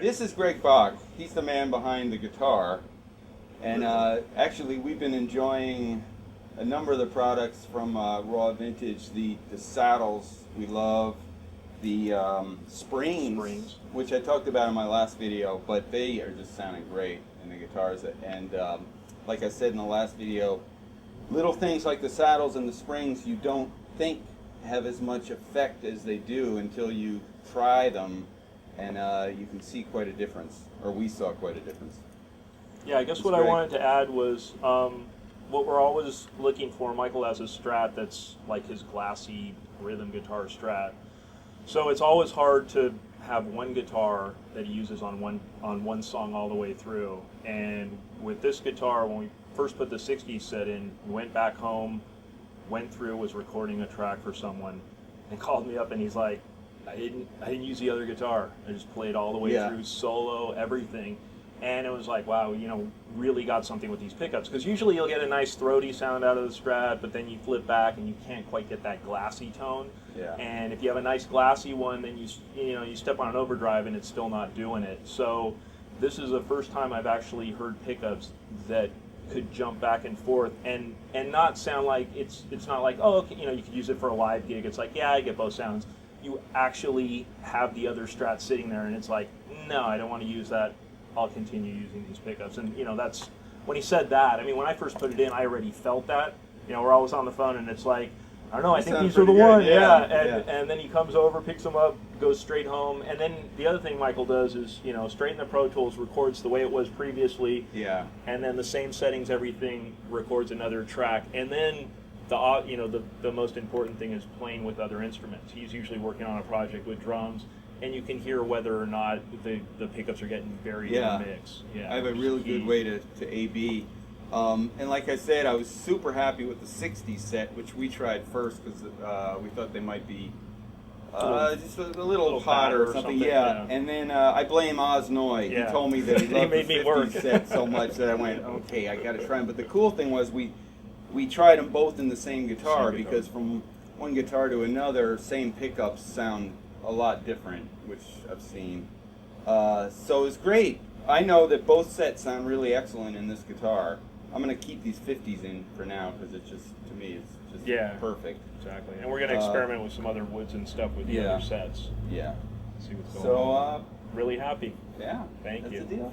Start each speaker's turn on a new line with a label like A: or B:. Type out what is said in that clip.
A: This is Greg Bach. He's the man behind the guitar. And actually, we've been enjoying a number of the products from Raw Vintage. The saddles we love, the springs, which I talked about in my last video, but they are just sounding great in the guitars. And like I said in the last video, little things like the saddles and the springs you don't think have as much effect as they do until you try them, and you can see quite a difference, or we saw quite a difference.
B: Yeah, I guess what I wanted to add was what we're always looking for. Michael has a Strat that's like his glassy rhythm guitar Strat. So it's always hard to have one guitar that he uses on one song all the way through. And with this guitar, when we first put the 60s set in, we went back home, went through, was recording a track for someone, and called me up and he's like, I didn't use the other guitar. I just played all the way through, solo, everything. And it was like, wow, really got something with these pickups. Because usually you'll get a nice throaty sound out of the Strat, but then you flip back and you can't quite get that glassy tone.
A: Yeah.
B: And if you have a nice glassy one, then you step on an overdrive and it's still not doing it. So this is the first time I've actually heard pickups that could jump back and forth and not sound like it's not like, oh, okay, you could use it for a live gig. It's like, yeah, I get both sounds. You actually have the other Strat sitting there and it's like, no, I don't want to use that. I'll continue using these pickups. And that's when he said that. I mean, when I first put it in, I already felt that. We're always on the phone and it's like, I don't know, I think these are the ones. And then he comes over, picks them up, goes straight home. And then the other thing Michael does is, straight in the Pro Tools, records the way it was previously.
A: Yeah.
B: And then the same settings, everything, records another track. And then the most important thing is playing with other instruments. He's usually working on a project with drums, and you can hear whether or not the pickups are getting buried in the mix. Yeah,
A: I have a really good way to A/B. And like I said, I was super happy with the 60 set, which we tried first because we thought they might be just a little hotter or something. Yeah. And then I blame Osnoy.
B: Yeah.
A: He told me that he loved
B: made
A: the
B: me work.
A: 50 set so much that I went, okay, I got to try them. But the cool thing was we tried them both in the same guitar because from one guitar to another, same pickups sound a lot different, which I've seen. So it's great. I know that both sets sound really excellent in this guitar. I'm going to keep these 50s in for now because it's just, to me, it's just perfect.
B: Exactly. And we're going to experiment with some other woods and stuff with the other sets.
A: Yeah.
B: See what's going on.
A: So,
B: really happy.
A: Yeah.
B: Thank you.
A: That's the deal.